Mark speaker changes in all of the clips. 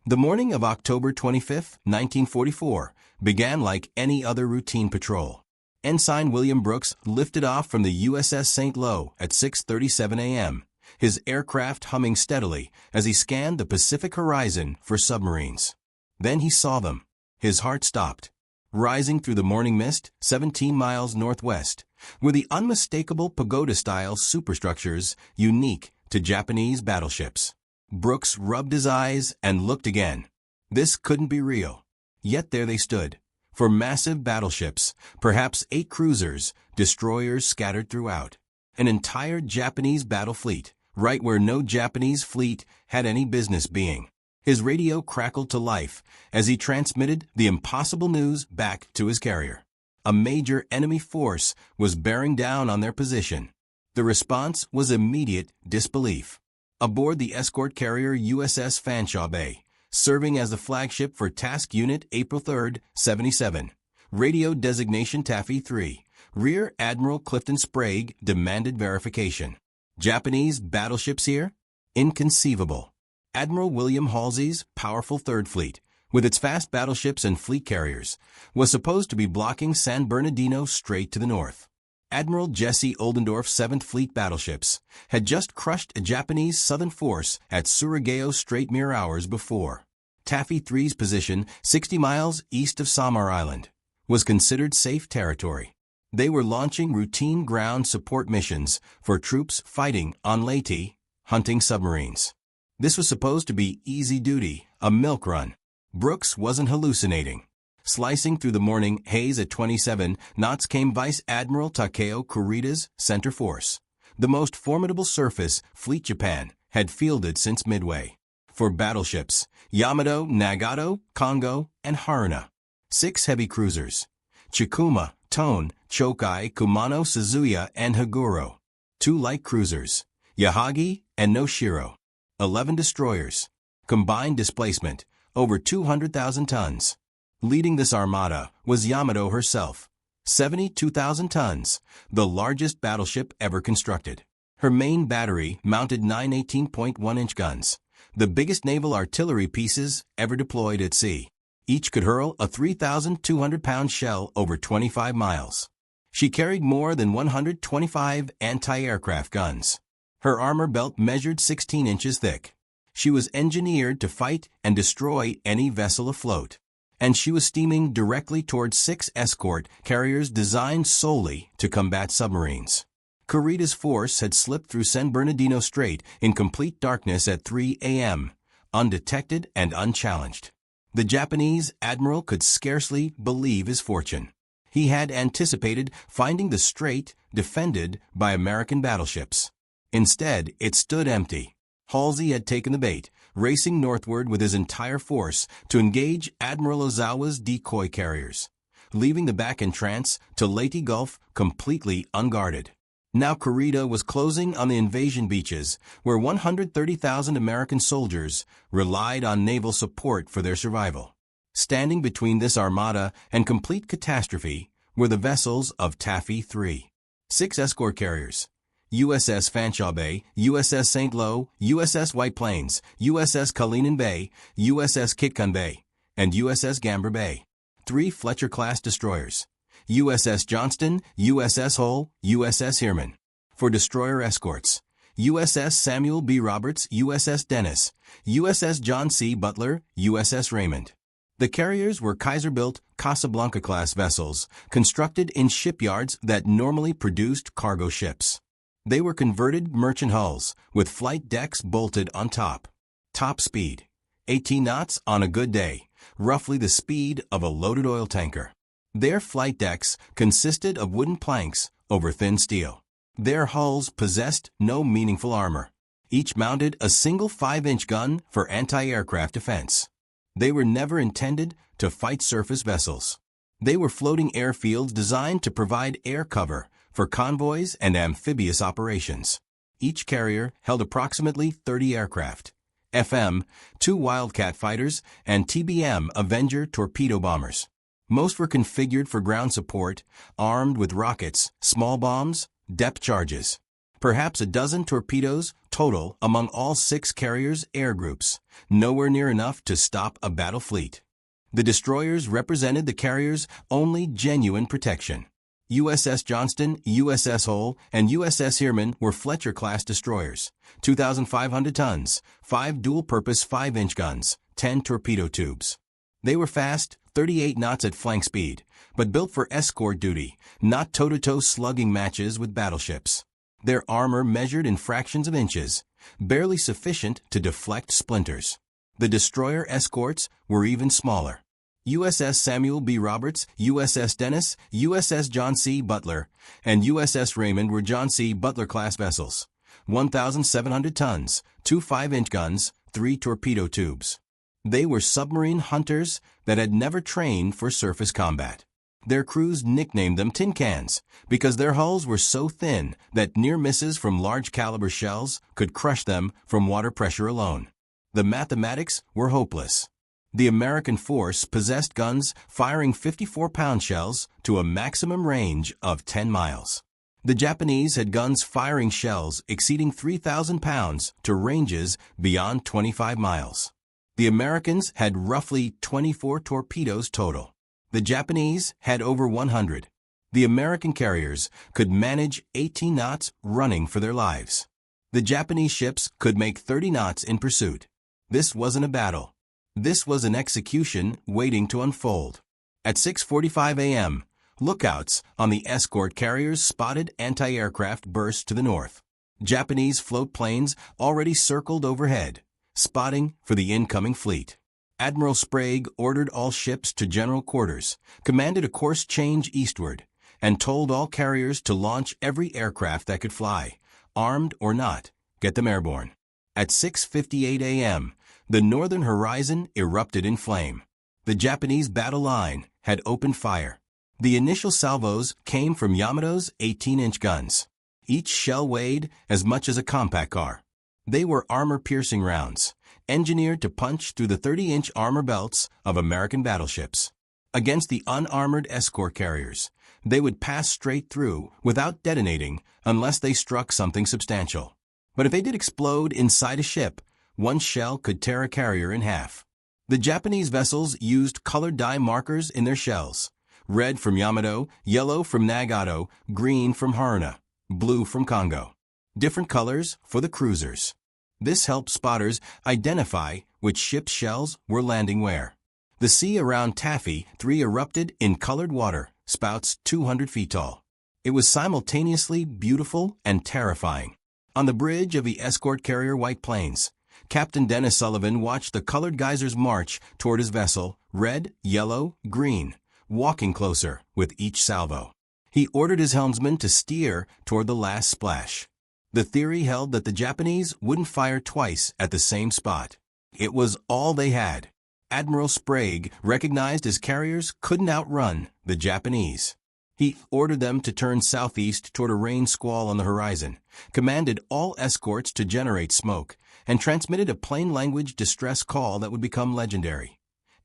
Speaker 1: The morning of October 25, 1944, began like any other routine patrol. Ensign William Brooks lifted off from the USS St. Lo at 6:37 a.m., his aircraft humming steadily as he scanned the Pacific horizon for submarines. Then he saw them. His heart stopped. Rising through the morning mist, 17 miles northwest, were the unmistakable pagoda-style superstructures unique to Japanese battleships. Brooks rubbed his eyes and looked again. This couldn't be real. Yet there they stood. For massive battleships, perhaps 8 cruisers, destroyers scattered throughout. An entire Japanese battle fleet, right where no Japanese fleet had any business being. His radio crackled to life as he transmitted the impossible news back to his carrier. A major enemy force was bearing down on their position. The response was immediate disbelief. Aboard the escort carrier USS Fanshawe Bay, serving as the flagship for Task Unit April 3, 77, radio designation Taffy 3, Rear Admiral Clifton Sprague demanded verification. Japanese battleships here? Inconceivable. Admiral William Halsey's powerful Third Fleet, with its fast battleships and fleet carriers, was supposed to be blocking San Bernardino Strait to the north. Admiral Jesse Oldendorf's 7th Fleet battleships had just crushed a Japanese southern force at Surigao Strait mere hours before. Taffy 3's position, 60 miles east of Samar Island, was considered safe territory. They were launching routine ground support missions for troops fighting on Leyte, hunting submarines. This was supposed to be easy duty, a milk run. Brooks wasn't hallucinating. Slicing through the morning haze at 27 knots came Vice Admiral Takeo Kurita's center force, the most formidable surface Fleet Japan had fielded since Midway. For battleships, Yamato, Nagato, Kongo, and Haruna. 6 heavy cruisers, Chikuma, Tone, Chokai, Kumano, Suzuya, and Haguro. 2 light cruisers, Yahagi and Noshiro. 11 destroyers. Combined displacement, over 200,000 tons. Leading this armada was Yamato herself, 72,000 tons, the largest battleship ever constructed. Her main battery mounted 9 18.1-inch guns, the biggest naval artillery pieces ever deployed at sea. Each could hurl a 3,200-pound shell over 25 miles. She carried more than 125 anti-aircraft guns. Her armor belt measured 16 inches thick. She was engineered to fight and destroy any vessel afloat. And she was steaming directly towards 6 escort carriers designed solely to combat submarines. Kurita's force had slipped through San Bernardino Strait in complete darkness at 3 a.m., undetected and unchallenged. The Japanese admiral could scarcely believe his fortune. He had anticipated finding the strait defended by American battleships. Instead, it stood empty. Halsey had taken the bait, racing northward with his entire force to engage Admiral Ozawa's decoy carriers, leaving the back entrance to Leyte Gulf completely unguarded. Now Kurita was closing on the invasion beaches, where 130,000 American soldiers relied on naval support for their survival. Standing between this armada and complete catastrophe were the vessels of Taffy 3. 6 escort carriers, USS Fanshawe Bay, USS St. Lo, USS White Plains, USS Kalinin Bay, USS Kitcon Bay, and USS Gamber Bay. 3 Fletcher-class destroyers, USS Johnston, USS Hull, USS Heermann. For destroyer escorts, USS Samuel B. Roberts, USS Dennis, USS John C. Butler, USS Raymond. The carriers were Kaiser-built Casablanca-class vessels constructed in shipyards that normally produced cargo ships. They were converted merchant hulls with flight decks bolted on top. Top speed, 18 knots on a good day, roughly the speed of a loaded oil tanker. Their flight decks consisted of wooden planks over thin steel. Their hulls possessed no meaningful armor. Each mounted a single 5-inch gun for anti-aircraft defense. They were never intended to fight surface vessels. They were floating airfields designed to provide air cover for convoys and amphibious operations. Each carrier held approximately 30 aircraft, FM, 2 Wildcat fighters, and TBM Avenger torpedo bombers. Most were configured for ground support, armed with rockets, small bombs, depth charges. Perhaps a dozen torpedoes total among all 6 carriers' air groups, nowhere near enough to stop a battle fleet. The destroyers represented the carrier's only genuine protection. USS Johnston, USS Hull, and USS Heermann were Fletcher-class destroyers, 2,500 tons, 5 dual-purpose 5-inch guns, 10 torpedo tubes. They were fast, 38 knots at flank speed, but built for escort duty, not toe-to-toe slugging matches with battleships. Their armor measured in fractions of inches, barely sufficient to deflect splinters. The destroyer escorts were even smaller. USS Samuel B. Roberts, USS Dennis, USS John C. Butler, and USS Raymond were John C. Butler-class vessels. 1,700 tons, 2 5-inch guns, 3 torpedo tubes. They were submarine hunters that had never trained for surface combat. Their crews nicknamed them tin cans because their hulls were so thin that near misses from large-caliber shells could crush them from water pressure alone. The mathematics were hopeless. The American force possessed guns firing 54-pound shells to a maximum range of 10 miles. The Japanese had guns firing shells exceeding 3,000 pounds to ranges beyond 25 miles. The Americans had roughly 24 torpedoes total. The Japanese had over 100. The American carriers could manage 18 knots running for their lives. The Japanese ships could make 30 knots in pursuit. This wasn't a battle. This was an execution waiting to unfold. At 6:45 a.m., lookouts on the escort carriers spotted anti-aircraft bursts to the north. Japanese float planes already circled overhead, spotting for the incoming fleet. Admiral Sprague ordered all ships to general quarters, commanded a course change eastward, and told all carriers to launch every aircraft that could fly, armed or not, get them airborne. At 6:58 a.m., the northern horizon erupted in flame. The Japanese battle line had opened fire. The initial salvos came from Yamato's 18-inch guns. Each shell weighed as much as a compact car. They were armor-piercing rounds, engineered to punch through the 30-inch armor belts of American battleships. Against the unarmored escort carriers, they would pass straight through without detonating unless they struck something substantial. But if they did explode inside a ship, one shell could tear a carrier in half. The Japanese vessels used colored dye markers in their shells. Red from Yamato, yellow from Nagato, green from Haruna, blue from Congo. Different colors for the cruisers. This helped spotters identify which ship's shells were landing where. The sea around Taffy 3 erupted in colored water, spouts 200 feet tall. It was simultaneously beautiful and terrifying. On the bridge of the escort carrier White Plains, Captain Dennis Sullivan watched the colored geysers march toward his vessel, red, yellow, green, walking closer with each salvo. He ordered his helmsman to steer toward the last splash. The theory held that the Japanese wouldn't fire twice at the same spot. It was all they had. Admiral Sprague recognized his carriers couldn't outrun the Japanese. He ordered them to turn southeast toward a rain squall on the horizon, commanded all escorts to generate smoke, and transmitted a plain-language distress call that would become legendary.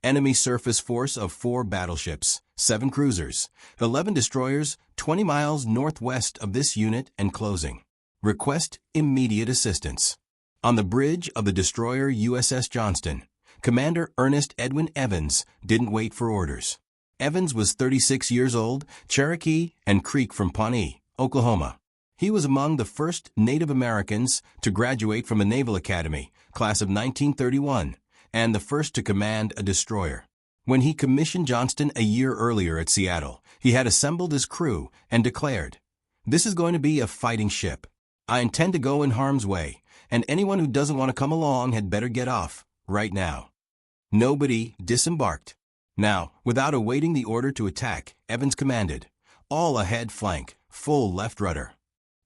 Speaker 1: Enemy surface force of 4 battleships, 7 cruisers, 11 destroyers, 20 miles northwest of this unit and closing. Request immediate assistance. On the bridge of the destroyer USS Johnston, Commander Ernest Edwin Evans didn't wait for orders. Evans was 36 years old, Cherokee and Creek from Pawnee, Oklahoma. He was among the first Native Americans to graduate from the Naval Academy, class of 1931, and the first to command a destroyer. When he commissioned Johnston a year earlier at Seattle, he had assembled his crew and declared, "This is going to be a fighting ship. I intend to go in harm's way, and anyone who doesn't want to come along had better get off, right now." Nobody disembarked. Now, without awaiting the order to attack, Evans commanded, "All ahead flank, full left rudder."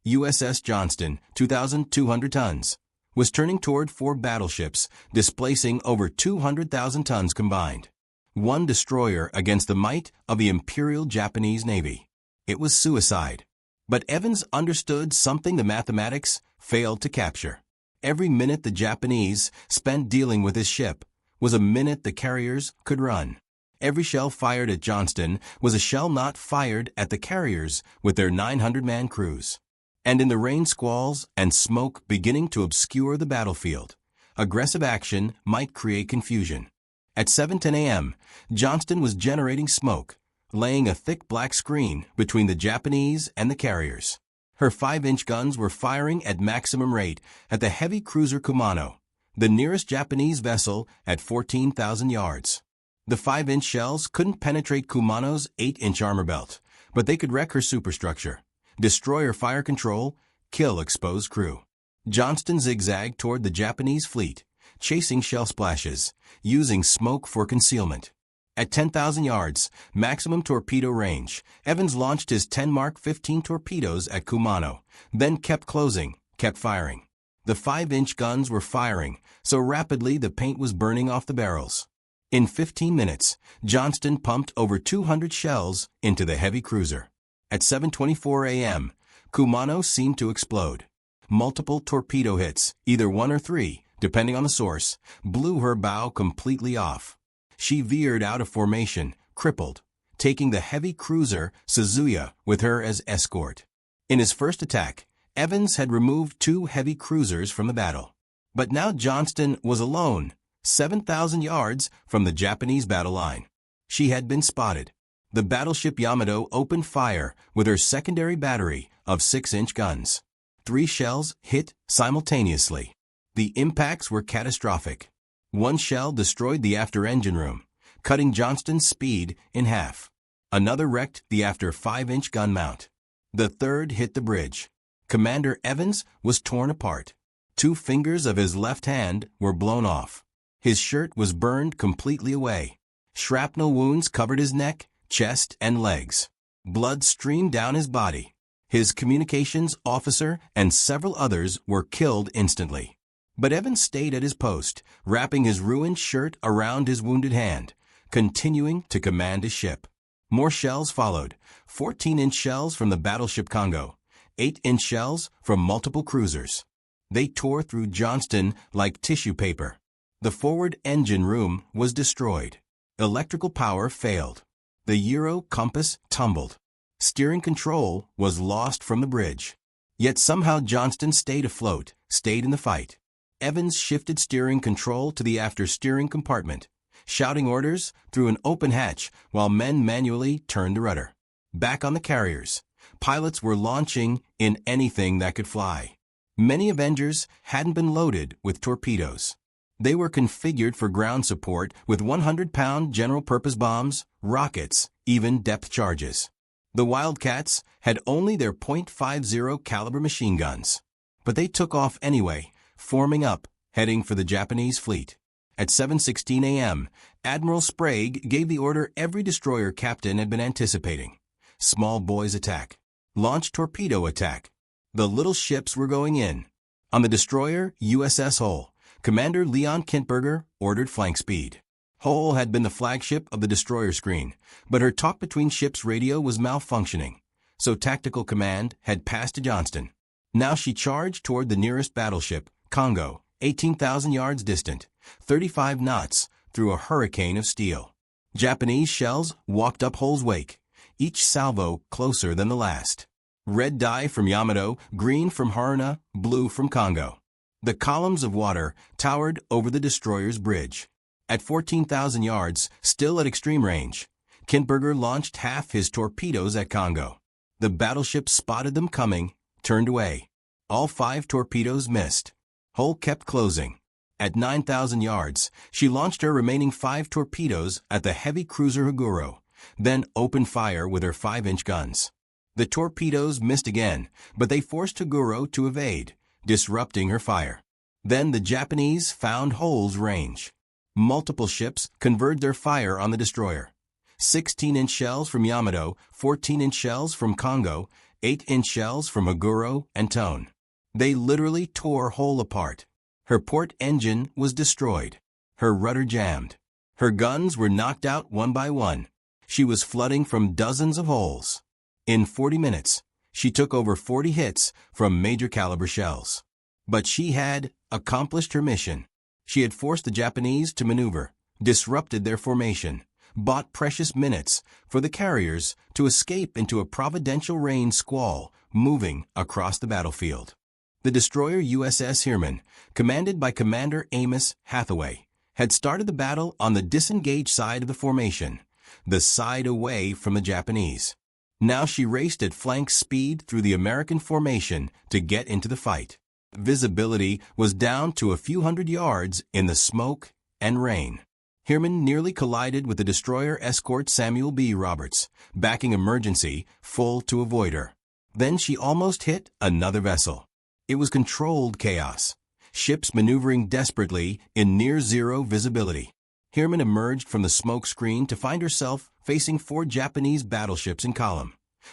Speaker 1: USS Johnston, 2,200 tons, was turning toward 4 battleships, displacing over 200,000 tons combined. One destroyer against the might of the Imperial Japanese Navy. It was suicide. But Evans understood something the mathematics failed to capture. Every minute the Japanese spent dealing with his ship was a minute the carriers could run. Every shell fired at Johnston was a shell not fired at the carriers with their 900-man crews. And in the rain squalls and smoke beginning to obscure the battlefield, aggressive action might create confusion. At 7:10 a.m., Johnston was generating smoke, laying a thick black screen between the Japanese and the carriers. Her 5-inch guns were firing at maximum rate at the heavy cruiser Kumano, the nearest Japanese vessel at 14,000 yards. The 5-inch shells couldn't penetrate Kumano's 8-inch armor belt, but they could wreck her superstructure, destroy her fire control, kill exposed crew. Johnston zigzagged toward the Japanese fleet, chasing shell splashes, using smoke for concealment. At 10,000 yards, maximum torpedo range, Evans launched his 10 Mark 15 torpedoes at Kumano, then kept closing, kept firing. The 5-inch guns were firing so rapidly the paint was burning off the barrels. In 15 minutes, Johnston pumped over 200 shells into the heavy cruiser. At 7:24 a.m., Kumano seemed to explode. Multiple torpedo hits, either 1 or 3, depending on the source, blew her bow completely off. She veered out of formation, crippled, taking the heavy cruiser Suzuya with her as escort. In his first attack, Evans had removed 2 heavy cruisers from the battle. But now Johnston was alone, 7,000 yards from the Japanese battle line. She had been spotted. The battleship Yamato opened fire with her secondary battery of 6-inch guns. 3 shells hit simultaneously. The impacts were catastrophic. 1 shell destroyed the after engine room, cutting Johnston's speed in half. Another wrecked the after 5-inch gun mount. The third hit the bridge. Commander Evans was torn apart. 2 fingers of his left hand were blown off. His shirt was burned completely away. Shrapnel wounds covered his neck, chest, and legs. Blood streamed down his body. His communications officer and several others were killed instantly. But Evans stayed at his post, wrapping his ruined shirt around his wounded hand, continuing to command his ship. More shells followed, 14-inch shells from the battleship Congo, 8-inch shells from multiple cruisers. They tore through Johnston like tissue paper. The forward engine room was destroyed. Electrical power failed. The Euro compass tumbled. Steering control was lost from the bridge. Yet somehow Johnston stayed afloat, stayed in the fight. Evans shifted steering control to the after steering compartment, shouting orders through an open hatch while men manually turned the rudder. Back on the carriers, pilots were launching in anything that could fly. Many Avengers hadn't been loaded with torpedoes. They were configured for ground support with 100-pound general-purpose bombs, rockets, even depth charges. The Wildcats had only their .50 caliber machine guns. But they took off anyway, forming up, heading for the Japanese fleet. At 7:16 a.m., Admiral Sprague gave the order every destroyer captain had been anticipating. Small boys attack. Launch torpedo attack. The little ships were going in. On the destroyer USS Hull, Commander Leon Kintberger ordered flank speed. Hull had been the flagship of the destroyer screen, but her talk-between-ships radio was malfunctioning, so tactical command had passed to Johnston. Now she charged toward the nearest battleship, Congo, 18,000 yards distant, 35 knots, through a hurricane of steel. Japanese shells walked up Hull's wake, each salvo closer than the last. Red dye from Yamato, green from Haruna, blue from Congo. The columns of water towered over the destroyer's bridge. At 14,000 yards, still at extreme range, Kintberger launched half his torpedoes at Congo. The battleship spotted them coming, turned away. All 5 torpedoes missed. Hull kept closing. At 9,000 yards, she launched her remaining 5 torpedoes at the heavy cruiser Haguro, then opened fire with her 5-inch guns. The torpedoes missed again, but they forced Haguro to evade, disrupting her fire. Then the Japanese found Hull's range. Multiple ships converged their fire on the destroyer. 16-inch shells from Yamato, 14-inch shells from Congo, 8-inch shells from Haguro and Tone. They literally tore Hull apart. Her port engine was destroyed. Her rudder jammed. Her guns were knocked out one by one. She was flooding from dozens of holes. In 40 minutes, she took over 40 hits from major caliber shells. But she had accomplished her mission. She had forced the Japanese to maneuver, disrupted their formation, bought precious minutes for the carriers to escape into a providential rain squall moving across the battlefield. The destroyer USS Heermann, commanded by Commander Amos Hathaway, had started the battle on the disengaged side of the formation, the side away from the Japanese. Now she raced at flank speed through the American formation to get into the fight. Visibility was down to a few hundred yards in the smoke and rain. Heermann nearly collided with the destroyer escort Samuel B. Roberts, backing emergency full to avoid her. Then she almost hit another vessel. It was controlled chaos, ships maneuvering desperately in near-zero visibility. Heermann emerged from the smoke screen to find herself facing 4 Japanese battleships in column.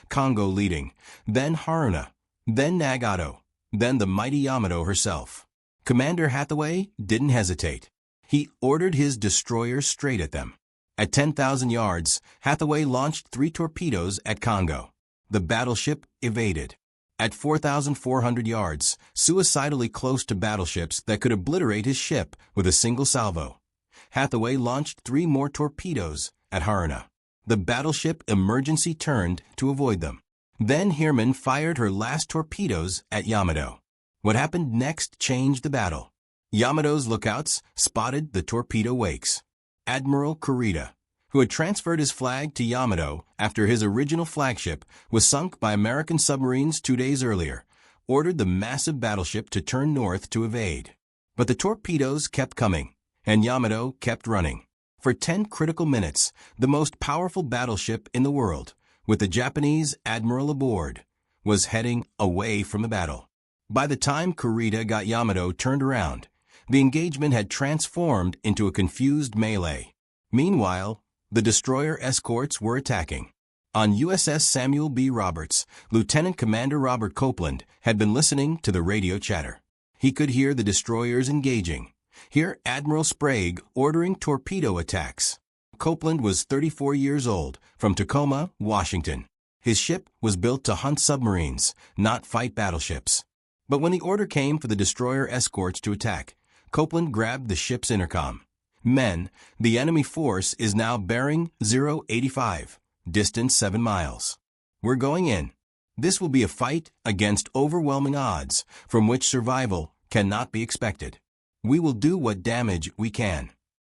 Speaker 1: Kongo leading, then Haruna, then Nagato, then the mighty Yamato herself. Commander Hathaway didn't hesitate. He ordered his destroyer straight at them. At 10,000 yards, Hathaway launched 3 torpedoes at Kongo. The battleship evaded. At 4,400 yards, suicidally close to battleships that could obliterate his ship with a single salvo, Hathaway launched 3 more torpedoes at Haruna. The battleship emergency turned to avoid them. Then Heermann fired her last torpedoes at Yamato. What happened next changed the battle. Yamato's lookouts spotted the torpedo wakes. Admiral Kurita, who had transferred his flag to Yamato after his original flagship was sunk by American submarines 2 days earlier, ordered the massive battleship to turn north to evade. But the torpedoes kept coming, and Yamato kept running. For 10 critical minutes, the most powerful battleship in the world, with the Japanese admiral aboard, was heading away from the battle. By the time Kurita got Yamato turned around, the engagement had transformed into a confused melee. Meanwhile, the destroyer escorts were attacking. On USS Samuel B. Roberts, Lieutenant Commander Robert Copeland had been listening to the radio chatter. He could hear the destroyers engaging, hear Admiral Sprague ordering torpedo attacks. Copeland was 34 years old, from Tacoma, Washington. His ship was built to hunt submarines, not fight battleships. But when the order came for the destroyer escorts to attack, Copeland grabbed the ship's intercom. Men, the enemy force is now bearing 085, distance 7 miles. We're going in. This will be a fight against overwhelming odds, from which survival cannot be expected. We will do what damage we can.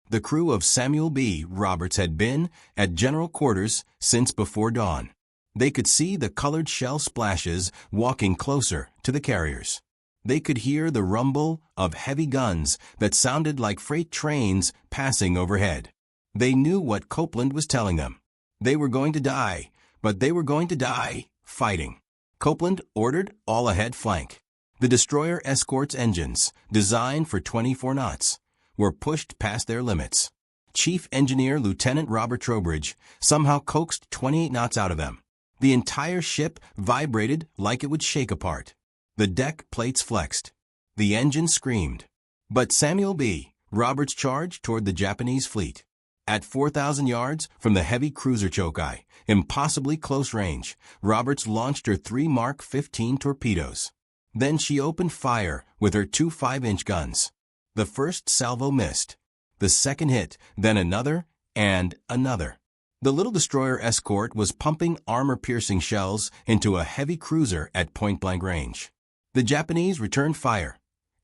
Speaker 1: The crew of Samuel B. Roberts had been at general quarters since before dawn. They could see the colored shell splashes walking closer to the carriers. They could hear the rumble of heavy guns that sounded like freight trains passing overhead. They knew what Copeland was telling them. They were going to die, but they were going to die fighting. Copeland ordered all-ahead flank. The destroyer escort's engines, designed for 24 knots, were pushed past their limits. Chief Engineer Lieutenant Robert Trowbridge somehow coaxed 28 knots out of them. The entire ship vibrated like it would shake apart. The deck plates flexed. The engine screamed. But Samuel B. Roberts charged toward the Japanese fleet. At 4,000 yards from the heavy cruiser Chokai, impossibly close range, Roberts launched her 3 Mark 15 torpedoes. Then she opened fire with her 2 5-inch guns. The first salvo missed. The second hit, then another, and another. The little destroyer escort was pumping armor-piercing shells into a heavy cruiser at point-blank range. The Japanese returned fire.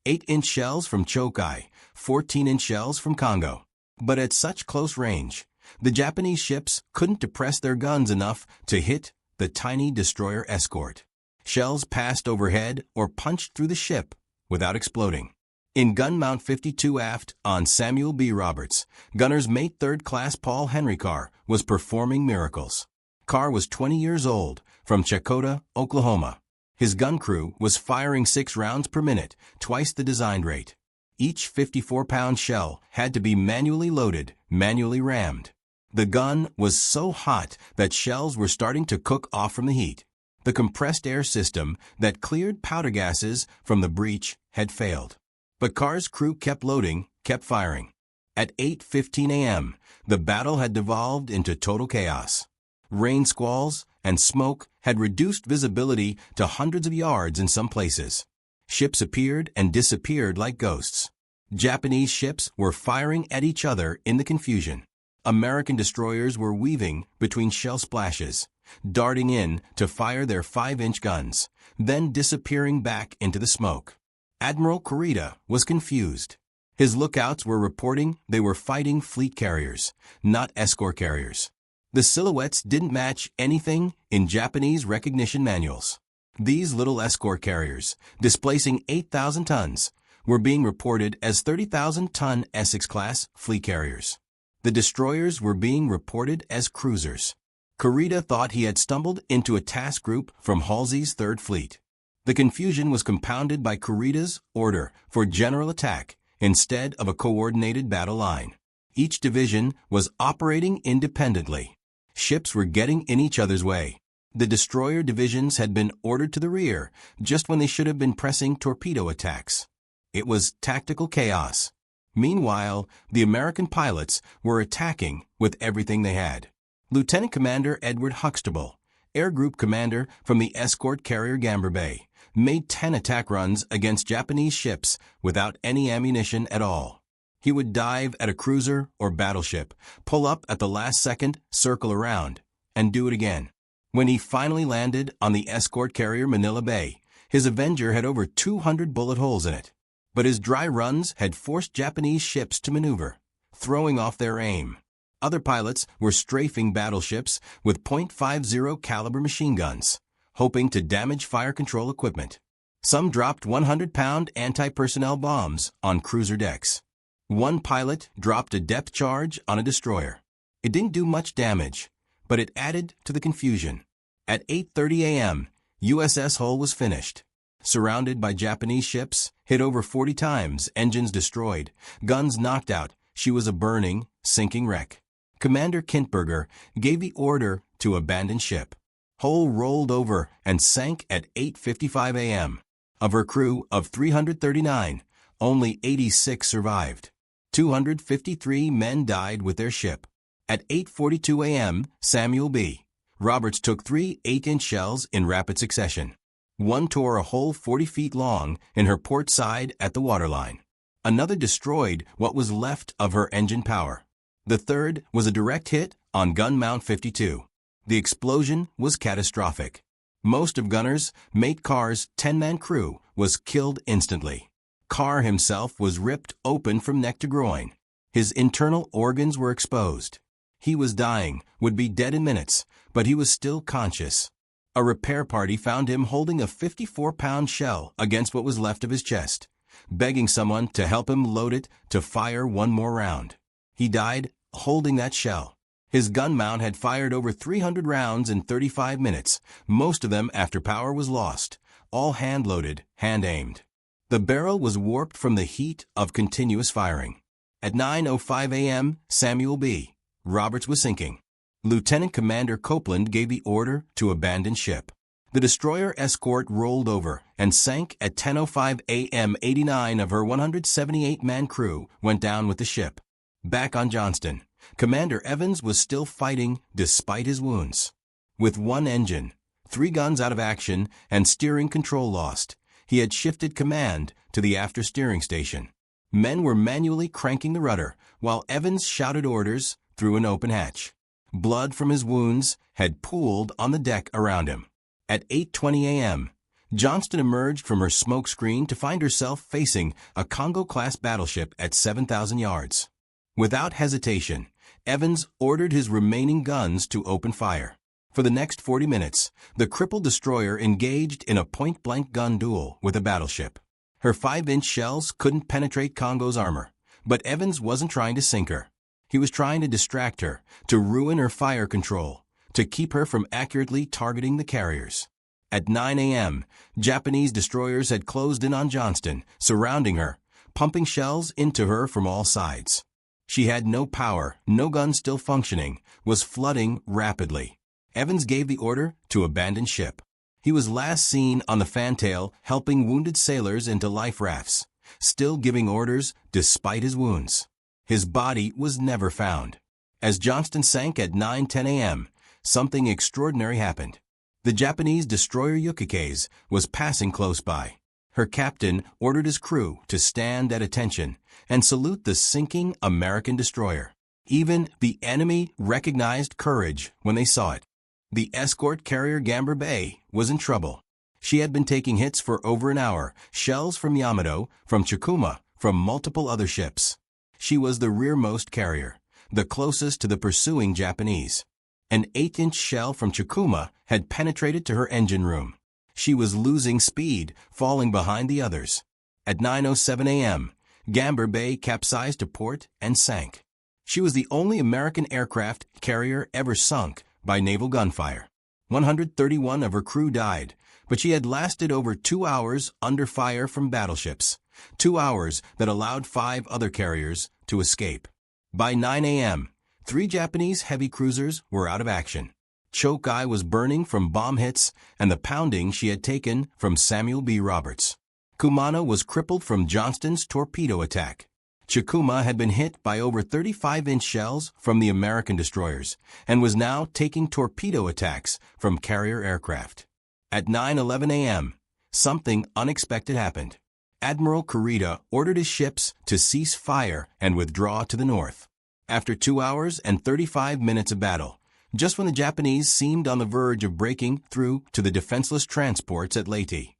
Speaker 1: 8-inch shells from Chokai, 14-inch shells from Kongo. But at such close range, the Japanese ships couldn't depress their guns enough to hit the tiny destroyer escort. Shells passed overhead or punched through the ship without exploding. In gun mount 52 aft on Samuel B. Roberts, gunner's mate 3rd Class Paul Henry Carr was performing miracles. Carr was 20 years old, from Chakotah, Oklahoma. His gun crew was firing 6 rounds per minute, twice the designed rate. Each 54-pound shell had to be manually loaded, manually rammed. The gun was so hot that shells were starting to cook off from the heat. The compressed air system that cleared powder gases from the breech had failed. But Carr's crew kept loading, kept firing. At 8:15 a.m., the battle had devolved into total chaos. Rain squalls and smoke had reduced visibility to hundreds of yards in some places. Ships appeared and disappeared like ghosts. Japanese ships were firing at each other in the confusion. American destroyers were weaving between shell splashes, darting in to fire their 5-inch guns, then disappearing back into the smoke. Admiral Kurita was confused. His lookouts were reporting they were fighting fleet carriers, not escort carriers. The silhouettes didn't match anything in Japanese recognition manuals. These little escort carriers, displacing 8,000 tons, were being reported as 30,000-ton Essex-class fleet carriers. The destroyers were being reported as cruisers. Kurita thought he had stumbled into a task group from Halsey's Third Fleet. The confusion was compounded by Kurita's order for general attack instead of a coordinated battle line. Each division was operating independently. Ships were getting in each other's way. The destroyer divisions had been ordered to the rear just when they should have been pressing torpedo attacks. It was tactical chaos. Meanwhile, the American pilots were attacking with everything they had. Lieutenant Commander Edward Huxtable, Air Group Commander from the escort carrier Gambier Bay, made 10 attack runs against Japanese ships without any ammunition at all. He would dive at a cruiser or battleship, pull up at the last second, circle around, and do it again. When he finally landed on the escort carrier Manila Bay, his Avenger had over 200 bullet holes in it. But his dry runs had forced Japanese ships to maneuver, throwing off their aim. Other pilots were strafing battleships with .50 caliber machine guns, hoping to damage fire control equipment. Some dropped 100-pound anti-personnel bombs on cruiser decks. One pilot dropped a depth charge on a destroyer. It didn't do much damage, but it added to the confusion. At 8:30 a.m., USS Hull was finished. Surrounded by Japanese ships, hit over 40 times, engines destroyed, guns knocked out, she was a burning, sinking wreck. Commander Kintberger gave the order to abandon ship. Hull rolled over and sank at 8:55 a.m. Of her crew of 339, only 86 survived. 253 men died with their ship. At 8:42 a.m., Samuel B. Roberts took 3 8-inch shells in rapid succession. One tore a hole 40 feet long in her port side at the waterline. Another destroyed what was left of her engine power. The third was a direct hit on gun mount 52. The explosion was catastrophic. Most of Gunner's mate Carr's 10-man crew was killed instantly. Carr himself was ripped open from neck to groin. His internal organs were exposed. He was dying, would be dead in minutes, but he was still conscious. A repair party found him holding a 54-pound shell against what was left of his chest, begging someone to help him load it to fire one more round. He died holding that shell. His gun mount had fired over 300 rounds in 35 minutes, most of them after power was lost, all hand-loaded, hand-aimed. The barrel was warped from the heat of continuous firing. At 9:05 a.m., Samuel B. Roberts was sinking. Lieutenant Commander Copeland gave the order to abandon ship. The destroyer escort rolled over and sank at 10:05 a.m. 89 of her 178-man crew went down with the ship. Back on Johnston, Commander Evans was still fighting despite his wounds. With one engine, 3 guns out of action, and steering control lost, he had shifted command to the after steering station. Men were manually cranking the rudder, while Evans shouted orders through an open hatch. Blood from his wounds had pooled on the deck around him. At 8:20 a.m., Johnston emerged from her smoke screen to find herself facing a Congo-class battleship at 7,000 yards. Without hesitation, Evans ordered his remaining guns to open fire. For the next 40 minutes, the crippled destroyer engaged in a point-blank gun duel with a battleship. Her 5-inch shells couldn't penetrate Congo's armor, but Evans wasn't trying to sink her. He was trying to distract her, to ruin her fire control, to keep her from accurately targeting the carriers. At 9 a.m., Japanese destroyers had closed in on Johnston, surrounding her, pumping shells into her from all sides. She had no power, no gun still functioning, was flooding rapidly. Evans gave the order to abandon ship. He was last seen on the fantail helping wounded sailors into life rafts, still giving orders despite his wounds. His body was never found. As Johnston sank at 9:10 a.m., something extraordinary happened. The Japanese destroyer Yukikaze was passing close by. Her captain ordered his crew to stand at attention and salute the sinking American destroyer. Even the enemy recognized courage when they saw it. The escort carrier Gamber Bay was in trouble. She had been taking hits for over an hour, shells from Yamato, from Chikuma, from multiple other ships. She was the rearmost carrier, the closest to the pursuing Japanese. An 8-inch shell from Chikuma had penetrated to her engine room. She was losing speed, falling behind the others. At 9:07 a.m., Gamber Bay capsized to port and sank. She was the only American aircraft carrier ever sunk by naval gunfire. 131 of her crew died, but she had lasted over 2 hours under fire from battleships, 2 hours that allowed 5 other carriers to escape. By 9 a.m., 3 Japanese heavy cruisers were out of action. Chokai was burning from bomb hits and the pounding she had taken from Samuel B. Roberts. Kumano was crippled from Johnston's torpedo attack. Chikuma had been hit by over 35-inch shells from the American destroyers and was now taking torpedo attacks from carrier aircraft. At 9:11 a.m., something unexpected happened. Admiral Kurita ordered his ships to cease fire and withdraw to the north. After 2 hours and 35 minutes of battle, just when the Japanese seemed on the verge of breaking through to the defenseless transports at Leyte,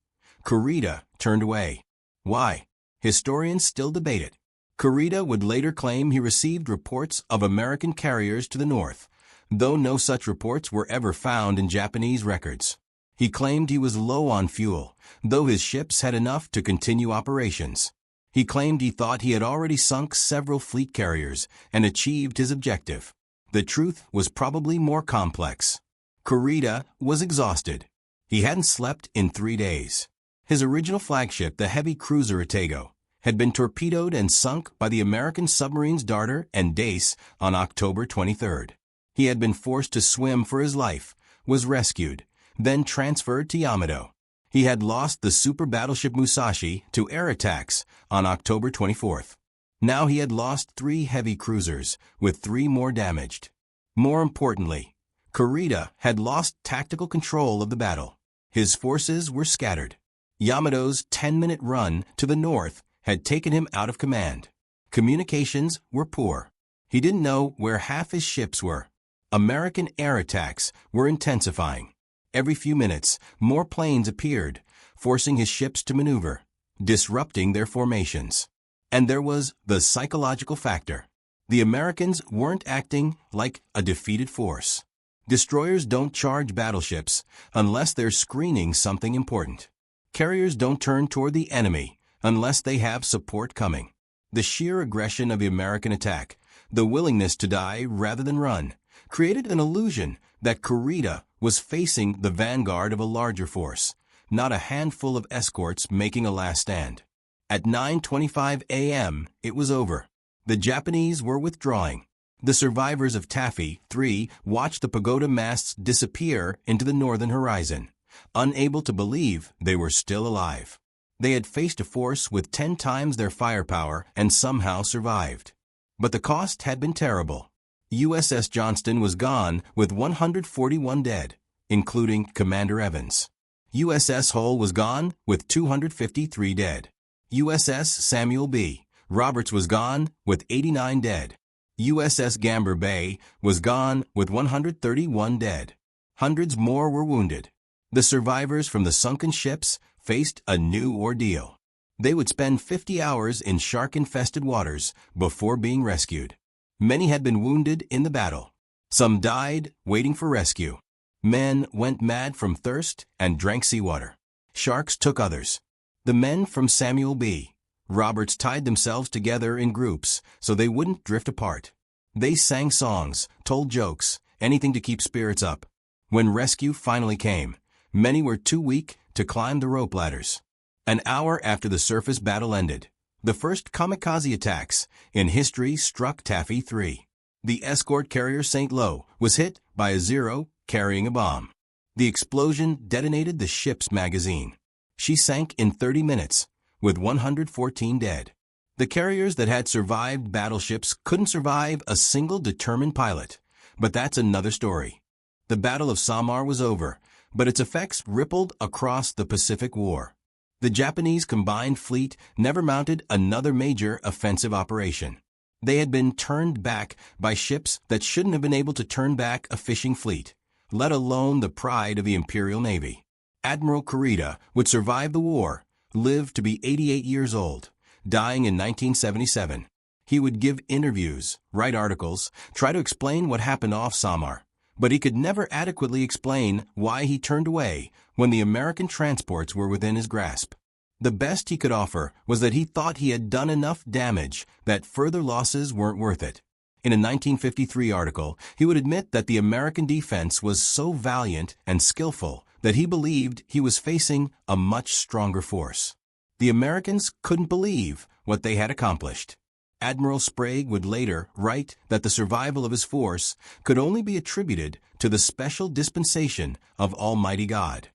Speaker 1: Kurita turned away. Why? Historians still debate it. Kurita would later claim he received reports of American carriers to the north, though no such reports were ever found in Japanese records. He claimed he was low on fuel, though his ships had enough to continue operations. He claimed he thought he had already sunk several fleet carriers and achieved his objective. The truth was probably more complex. Kurita was exhausted. He hadn't slept in 3 days. His original flagship, the heavy cruiser Otago, had been torpedoed and sunk by the American submarines Darter and Dace on October 23rd. He had been forced to swim for his life, was rescued, then transferred to Yamato. He had lost the super battleship Musashi to air attacks on October 24th. Now he had lost 3 heavy cruisers, with 3 more damaged. More importantly, Kurita had lost tactical control of the battle. His forces were scattered. Yamato's 10-minute run to the north had taken him out of command. Communications were poor. He didn't know where half his ships were. American air attacks were intensifying. Every few minutes, more planes appeared, forcing his ships to maneuver, disrupting their formations. And there was the psychological factor. The Americans weren't acting like a defeated force. Destroyers don't charge battleships unless they're screening something important. Carriers don't turn toward the enemy unless they have support coming. The sheer aggression of the American attack, the willingness to die rather than run, created an illusion that Kurita was facing the vanguard of a larger force, not a handful of escorts making a last stand. At 9:25 a.m., it was over. The Japanese were withdrawing. The survivors of Taffy 3 watched the pagoda masts disappear into the northern horizon, unable to believe they were still alive. They had faced a force with 10 times their firepower and somehow survived. But the cost had been terrible. USS Johnston was gone with 141 dead, including Commander Evans. USS Hull was gone with 253 dead. USS Samuel B. Roberts was gone with 89 dead. USS Gamber Bay was gone with 131 dead. Hundreds more were wounded. The survivors from the sunken ships faced a new ordeal. They would spend 50 hours in shark-infested waters before being rescued. Many had been wounded in the battle. Some died waiting for rescue. Men went mad from thirst and drank seawater. Sharks took others. The men from Samuel B. Roberts tied themselves together in groups so they wouldn't drift apart. They sang songs, told jokes, anything to keep spirits up. When rescue finally came, many were too weak to climb the rope ladders. An hour after the surface battle ended, the first kamikaze attacks in history struck Taffy 3. The escort carrier St. Lo was hit by a Zero carrying a bomb. The explosion detonated the ship's magazine. She sank in 30 minutes, with 114 dead. The carriers that had survived battleships couldn't survive a single determined pilot, but that's another story. The Battle of Samar was over, but its effects rippled across the Pacific War. The Japanese combined fleet never mounted another major offensive operation. They had been turned back by ships that shouldn't have been able to turn back a fishing fleet, let alone the pride of the Imperial Navy. Admiral Kurita would survive the war, live to be 88 years old, dying in 1977. He would give interviews, write articles, try to explain what happened off Samar, but he could never adequately explain why he turned away when the American transports were within his grasp. The best he could offer was that he thought he had done enough damage that further losses weren't worth it. In a 1953 article, he would admit that the American defense was so valiant and skillful that he believed he was facing a much stronger force. The Americans couldn't believe what they had accomplished. Admiral Sprague would later write that the survival of his force could only be attributed to the special dispensation of Almighty God.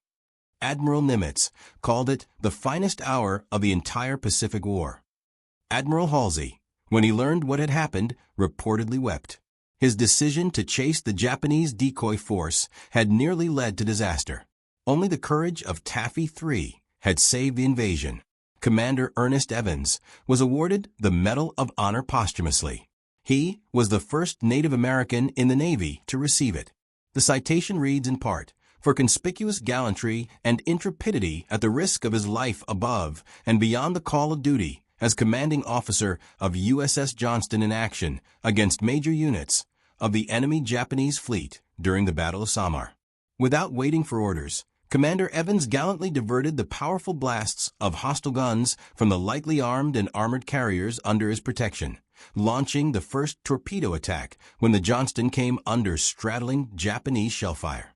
Speaker 1: Admiral Nimitz called it the finest hour of the entire Pacific War. Admiral Halsey, when he learned what had happened, reportedly wept. His decision to chase the Japanese decoy force had nearly led to disaster. Only the courage of Taffy III had saved the invasion. Commander Ernest Evans was awarded the Medal of Honor posthumously. He was the first Native American in the Navy to receive it. The citation reads in part, "For conspicuous gallantry and intrepidity at the risk of his life above and beyond the call of duty as commanding officer of USS Johnston in action against major units of the enemy Japanese fleet during the Battle of Samar." Without waiting for orders, Commander Evans gallantly diverted the powerful blasts of hostile guns from the lightly armed and armored carriers under his protection, launching the first torpedo attack when the Johnston came under straddling Japanese shellfire.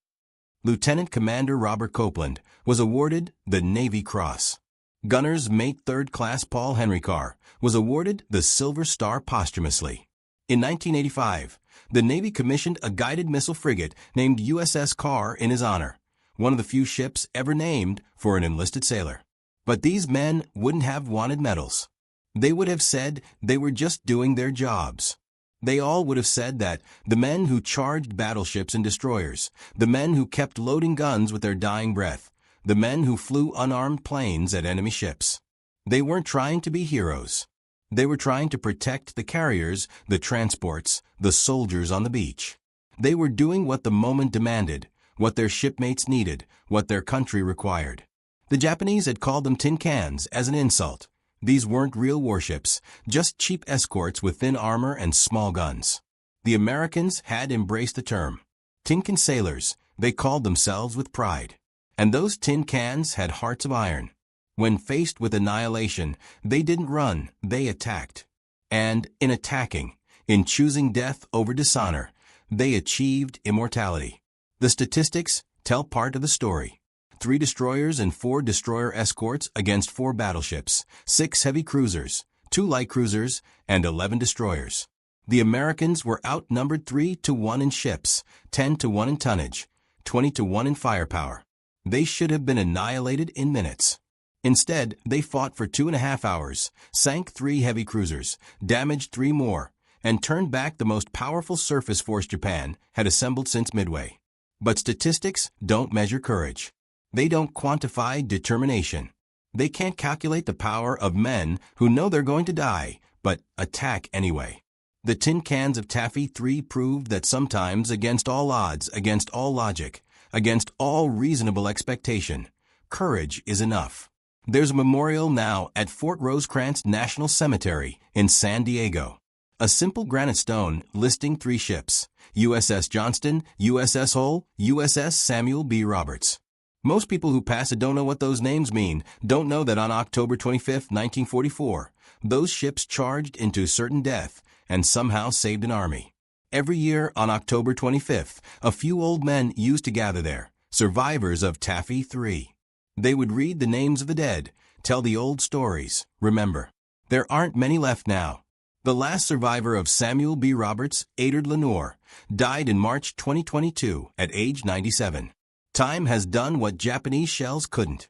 Speaker 1: Lieutenant Commander Robert Copeland was awarded the Navy Cross. Gunner's Mate 3rd Class Paul Henry Carr was awarded the Silver Star posthumously. In 1985, the Navy commissioned a guided missile frigate named USS Carr in his honor, one of the few ships ever named for an enlisted sailor. But these men wouldn't have wanted medals. They would have said they were just doing their jobs. They all would have said that the men who charged battleships and destroyers, the men who kept loading guns with their dying breath, the men who flew unarmed planes at enemy ships, they weren't trying to be heroes. They were trying to protect the carriers, the transports, the soldiers on the beach. They were doing what the moment demanded, what their shipmates needed, what their country required. The Japanese had called them tin cans as an insult. These weren't real warships, just cheap escorts with thin armor and small guns. The Americans had embraced the term. Tin can sailors, they called themselves with pride. And those tin cans had hearts of iron. When faced with annihilation, they didn't run, they attacked. And in attacking, in choosing death over dishonor, they achieved immortality. The statistics tell part of the story. 3 destroyers and 4 destroyer escorts against 4 battleships, 6 heavy cruisers, 2 light cruisers, and 11 destroyers. The Americans were outnumbered 3-1 in ships, 10-1 in tonnage, 20-1 in firepower. They should have been annihilated in minutes. Instead, they fought for 2.5 hours, sank 3 heavy cruisers, damaged 3 more, and turned back the most powerful surface force Japan had assembled since Midway. But statistics don't measure courage. They don't quantify determination. They can't calculate the power of men who know they're going to die, but attack anyway. The tin cans of Taffy III proved that sometimes, against all odds, against all logic, against all reasonable expectation, courage is enough. There's a memorial now at Fort Rosecrans National Cemetery in San Diego. A simple granite stone listing 3 ships, USS Johnston, USS Hull, USS Samuel B. Roberts. Most people who pass it don't know what those names mean, don't know that on October 25, 1944, those ships charged into certain death and somehow saved an army. Every year on October 25th, a few old men used to gather there, survivors of Taffy III. They would read the names of the dead, tell the old stories, remember. There aren't many left now. The last survivor of Samuel B. Roberts, Adard Lenore, died in March 2022 at age 97. Time has done what Japanese shells couldn't.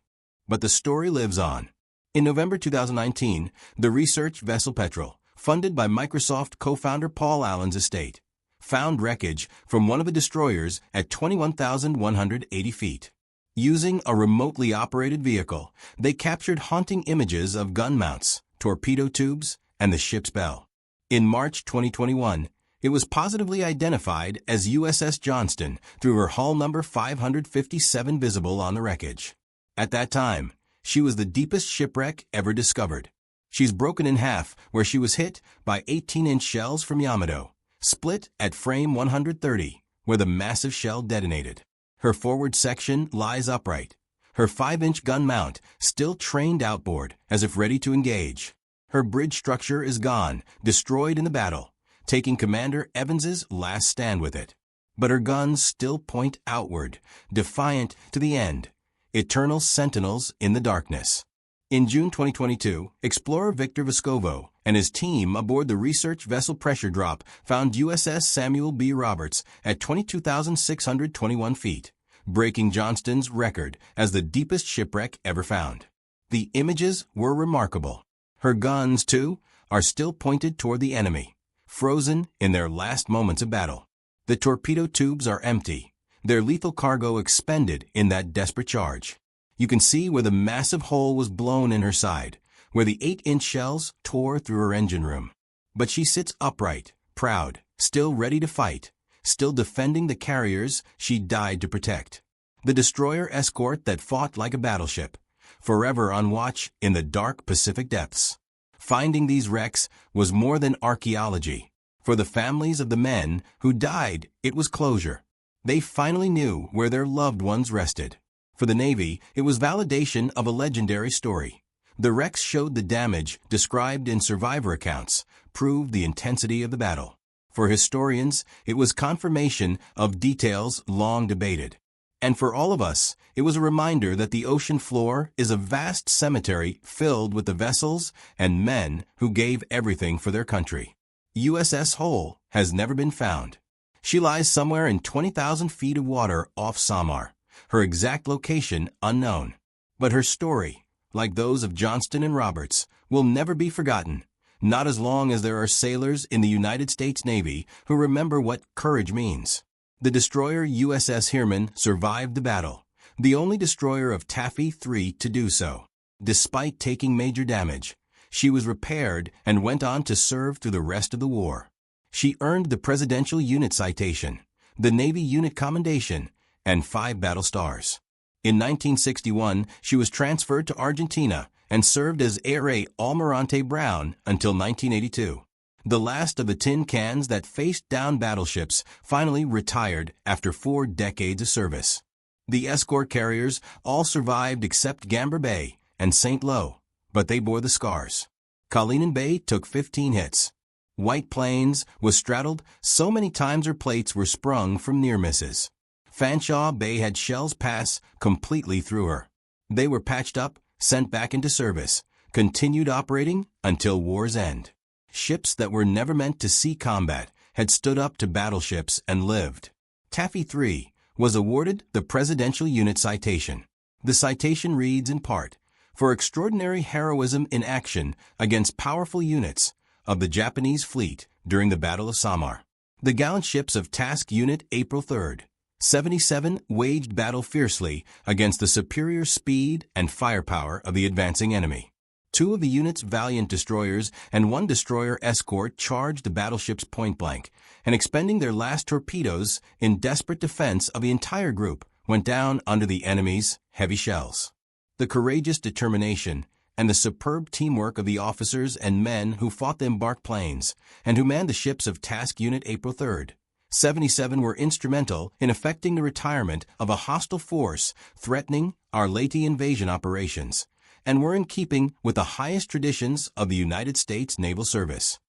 Speaker 1: But the story lives on. In November 2019, the research vessel Petrel, funded by Microsoft co-founder Paul Allen's estate, found wreckage from one of the destroyers at 21,180 feet. Using a remotely operated vehicle, they captured haunting images of gun mounts, torpedo tubes, and the ship's bell. In March 2021, it was positively identified as USS Johnston through her hull number 557 visible on the wreckage. At that time, she was the deepest shipwreck ever discovered. She's broken in half where she was hit by 18-inch shells from Yamato, split at frame 130, where the massive shell detonated. Her forward section lies upright, her 5-inch gun mount still trained outboard as if ready to engage. Her bridge structure is gone, destroyed in the battle, taking Commander Evans's last stand with it. But her guns still point outward, defiant to the end, eternal sentinels in the darkness. In June 2022, explorer Victor Vescovo and his team aboard the research vessel Pressure Drop found USS Samuel B. Roberts at 22,621 feet, breaking Johnston's record as the deepest shipwreck ever found. The images were remarkable. Her guns, too, are still pointed toward the enemy, frozen in their last moments of battle. The torpedo tubes are empty, their lethal cargo expended in that desperate charge. You can see where the massive hole was blown in her side, where the 8-inch shells tore through her engine room. But she sits upright, proud, still ready to fight, still defending the carriers she died to protect. The destroyer escort that fought like a battleship, forever on watch in the dark Pacific depths. Finding these wrecks was more than archaeology. For the families of the men who died, it was closure. They finally knew where their loved ones rested. For the Navy, it was validation of a legendary story. The wrecks showed the damage described in survivor accounts, proved the intensity of the battle. For historians, it was confirmation of details long debated. And for all of us, it was a reminder that the ocean floor is a vast cemetery filled with the vessels and men who gave everything for their country. USS Hull has never been found. She lies somewhere in 20,000 feet of water off Samar, her exact location unknown. But her story, like those of Johnston and Roberts, will never be forgotten, not as long as there are sailors in the United States Navy who remember what courage means. The destroyer USS Heermann survived the battle, the only destroyer of Taffy III to do so. Despite taking major damage, she was repaired and went on to serve through the rest of the war. She earned the Presidential Unit Citation, the Navy Unit Commendation, and 5 battle stars. In 1961, she was transferred to Argentina and served as Air Almirante Brown until 1982. The last of the tin cans that faced down battleships finally retired after 4 decades of service. The escort carriers all survived except Gamber Bay and St. Lo, but they bore the scars. Kalinin Bay took 15 hits. White Plains was straddled so many times her plates were sprung from near misses. Fanshawe Bay had shells pass completely through her. They were patched up, sent back into service, continued operating until war's end. Ships that were never meant to see combat had stood up to battleships and lived. Taffy III was awarded the Presidential Unit Citation. The citation reads in part, "For extraordinary heroism in action against powerful units of the Japanese fleet during the Battle of Samar. The gallant ships of Task Unit April 3rd, 77 waged battle fiercely against the superior speed and firepower of the advancing enemy. 2 of the unit's valiant destroyers and 1 destroyer escort charged the battleships point blank, and expending their last torpedoes in desperate defense of the entire group, went down under the enemy's heavy shells. The courageous determination and the superb teamwork of the officers and men who fought the embarked planes and who manned the ships of Task Unit April 3rd, 77 were instrumental in effecting the retirement of a hostile force threatening our Leyte invasion operations, and were in keeping with the highest traditions of the United States Naval Service.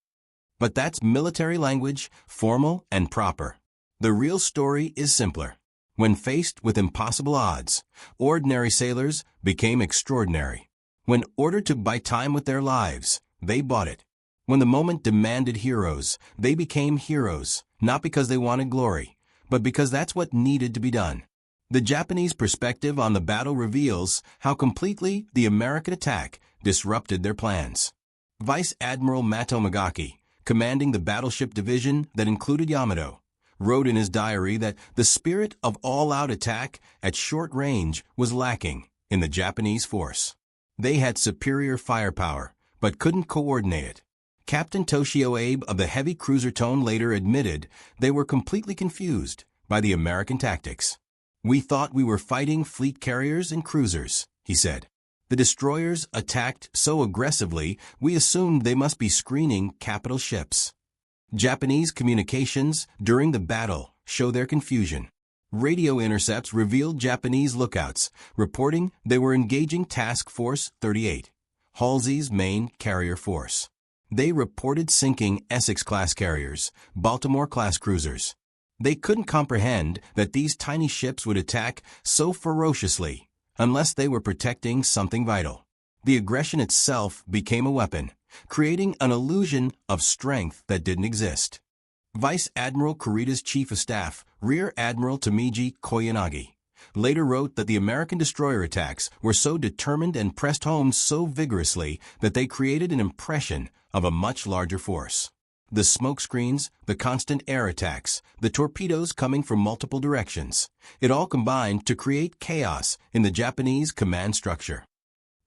Speaker 1: But that's military language, formal and proper. The real story is simpler. When faced with impossible odds, ordinary sailors became extraordinary. When ordered to buy time with their lives, they bought it. When the moment demanded heroes, they became heroes, not because they wanted glory, but because that's what needed to be done. The Japanese perspective on the battle reveals how completely the American attack disrupted their plans. Vice Admiral Mato Magaki, commanding the battleship division that included Yamato, wrote in his diary that the spirit of all-out attack at short range was lacking in the Japanese force. They had superior firepower, but couldn't coordinate it. Captain Toshio Abe of the heavy cruiser Tone later admitted they were completely confused by the American tactics. "We thought we were fighting fleet carriers and cruisers," he said. "The destroyers attacked so aggressively we assumed they must be screening capital ships." Japanese communications during the battle show their confusion. Radio intercepts revealed Japanese lookouts, reporting they were engaging Task Force 38, Halsey's main carrier force. They reported sinking Essex-class carriers, Baltimore-class cruisers. They couldn't comprehend that these tiny ships would attack so ferociously unless they were protecting something vital. The aggression itself became a weapon, creating an illusion of strength that didn't exist. Vice Admiral Kurita's Chief of Staff, Rear Admiral Tomiji Koyanagi, later wrote that the American destroyer attacks were so determined and pressed home so vigorously that they created an impression of a much larger force. The smokescreens, the constant air attacks, the torpedoes coming from multiple directions, it all combined to create chaos in the Japanese command structure.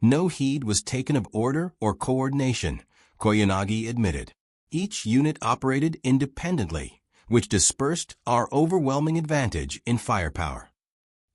Speaker 1: No heed was taken of order or coordination, Koyanagi admitted. Each unit operated independently, which dispersed our overwhelming advantage in firepower.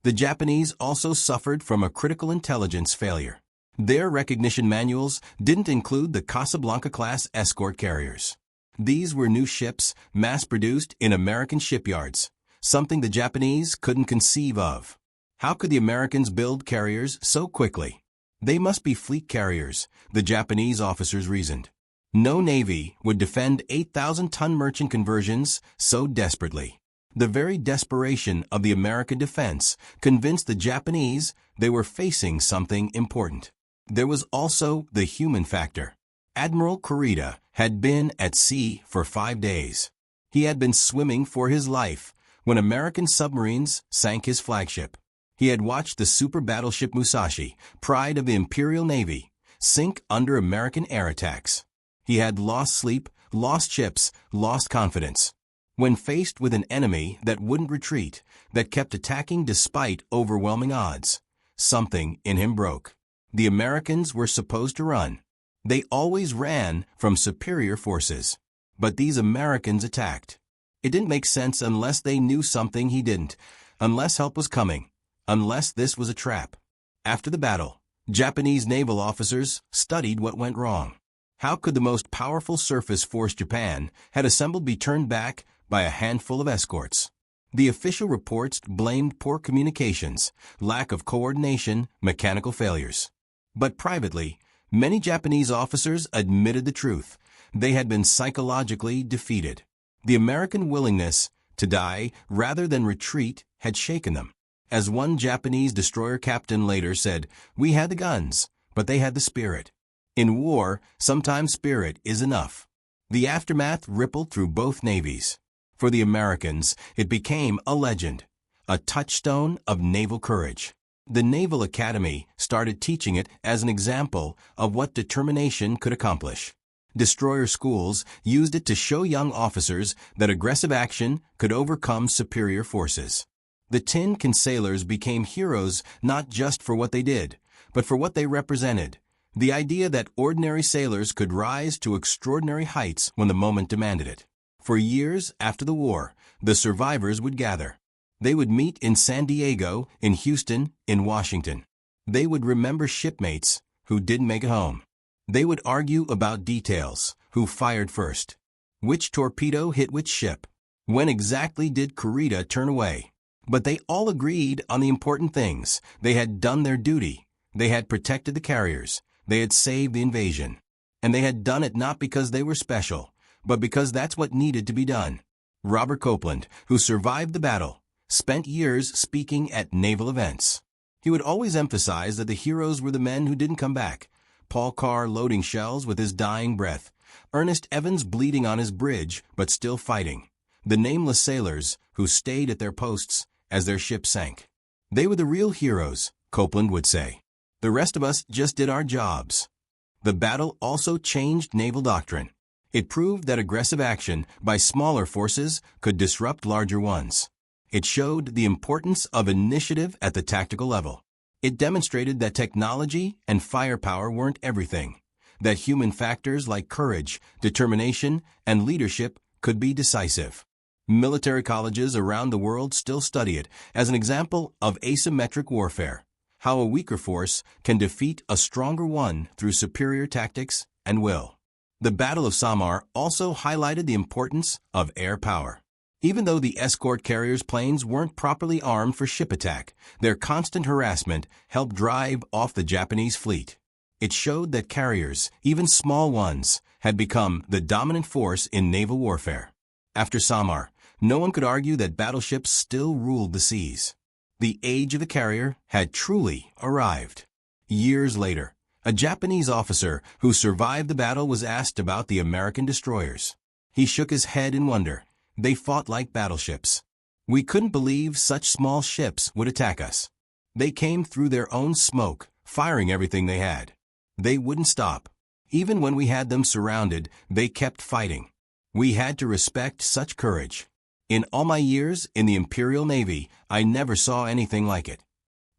Speaker 1: The Japanese also suffered from a critical intelligence failure. Their recognition manuals didn't include the Casablanca-class escort carriers. These were new ships mass-produced in American shipyards, something the Japanese couldn't conceive of. How could the Americans build carriers so quickly? They must be fleet carriers, the Japanese officers reasoned. No navy would defend 8,000-ton merchant conversions so desperately. The very desperation of the American defense convinced the Japanese they were facing something important. There was also the human factor. Admiral Kurita had been at sea for 5 days. He had been swimming for his life when American submarines sank his flagship. He had watched the super battleship Musashi, pride of the Imperial Navy, sink under American air attacks. He had lost sleep, lost ships, lost confidence. When faced with an enemy that wouldn't retreat, that kept attacking despite overwhelming odds, something in him broke. The Americans were supposed to run. They always ran from superior forces. But these Americans attacked. It didn't make sense unless they knew something he didn't, unless help was coming, unless this was a trap. After the battle, Japanese naval officers studied what went wrong. How could the most powerful surface force Japan had assembled be turned back by a handful of escorts? The official reports blamed poor communications, lack of coordination, mechanical failures. But privately, many Japanese officers admitted the truth. They had been psychologically defeated. The American willingness to die rather than retreat had shaken them. As one Japanese destroyer captain later said, "We had the guns, but they had the spirit." In war, sometimes spirit is enough. The aftermath rippled through both navies. For the Americans, it became a legend, a touchstone of naval courage. The Naval Academy started teaching it as an example of what determination could accomplish. Destroyer schools used it to show young officers that aggressive action could overcome superior forces. The Tin Can sailors became heroes not just for what they did, but for what they represented. The idea that ordinary sailors could rise to extraordinary heights when the moment demanded it. For years after the war, the survivors would gather. They would meet in San Diego, in Houston, in Washington. They would remember shipmates who didn't make it home. They would argue about details, who fired first, which torpedo hit which ship, when exactly did Kurita turn away. But they all agreed on the important things. They had done their duty. They had protected the carriers. They had saved the invasion. And they had done it not because they were special, but because that's what needed to be done. Robert Copeland, who survived the battle, spent years speaking at naval events. He would always emphasize that the heroes were the men who didn't come back. Paul Carr loading shells with his dying breath. Ernest Evans bleeding on his bridge, but still fighting. The nameless sailors who stayed at their posts as their ship sank. They were the real heroes, Copeland would say. The rest of us just did our jobs. The battle also changed naval doctrine. It proved that aggressive action by smaller forces could disrupt larger ones. It showed the importance of initiative at the tactical level. It demonstrated that technology and firepower weren't everything. that human factors like courage, determination, and leadership could be decisive. Military colleges around the world still study it as an example of asymmetric warfare, how a weaker force can defeat a stronger one through superior tactics and will. The Battle of Samar also highlighted the importance of air power. Even though the escort carriers' planes weren't properly armed for ship attack, their constant harassment helped drive off the Japanese fleet. It showed that carriers, even small ones, had become the dominant force in naval warfare. After Samar, no one could argue that battleships still ruled the seas. The age of the carrier had truly arrived. Years later, a Japanese officer who survived the battle was asked about the American destroyers. He shook his head in wonder. They fought like battleships. We couldn't believe such small ships would attack us. They came through their own smoke, firing everything they had. They wouldn't stop. Even when we had them surrounded, they kept fighting. We had to respect such courage. In all my years in the Imperial Navy, I never saw anything like it.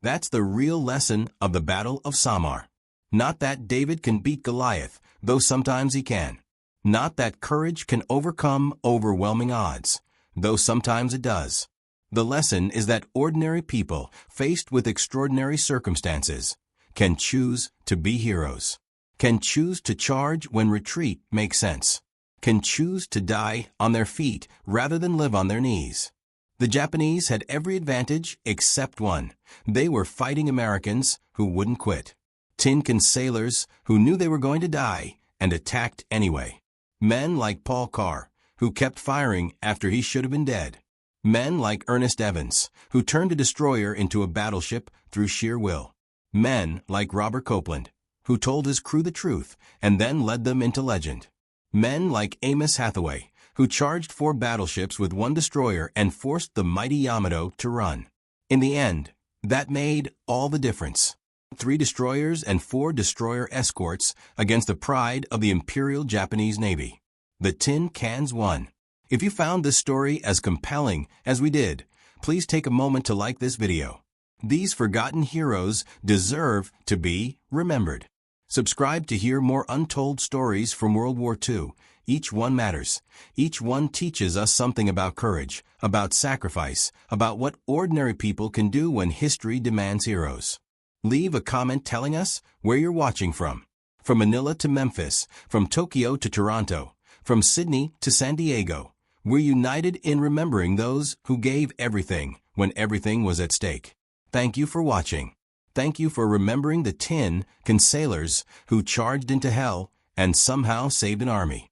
Speaker 1: That's the real lesson of the Battle of Samar. Not that David can beat Goliath, though sometimes he can. Not that courage can overcome overwhelming odds, though sometimes it does. The lesson is that ordinary people, faced with extraordinary circumstances, can choose to be heroes, can choose to charge when retreat makes sense, can choose to die on their feet rather than live on their knees. The Japanese had every advantage except one. They were fighting Americans who wouldn't quit. Tin can sailors who knew they were going to die and attacked anyway. Men like Paul Carr, who kept firing after he should have been dead. Men like Ernest Evans, who turned a destroyer into a battleship through sheer will. Men like Robert Copeland, who told his crew the truth and then led them into legend. Men like Amos Hathaway, who charged 4 battleships with 1 destroyer and forced the mighty Yamato to run. In the end, that made all the difference. 3 destroyers and 4 destroyer escorts against the pride of the Imperial Japanese Navy. The Tin Cans won. If you found this story as compelling as we did, please take a moment to like this video. These forgotten heroes deserve to be remembered. Subscribe to hear more untold stories from World War II. Each one matters. Each one teaches us something about courage, about sacrifice, about what ordinary people can do when history demands heroes. Leave a comment telling us where you're watching from Manila to Memphis, from Tokyo to Toronto, from Sydney to San Diego. We're united in remembering those who gave everything when everything was at stake. Thank you for watching. Thank you for remembering the Tin Can sailors who charged into hell and somehow saved an army.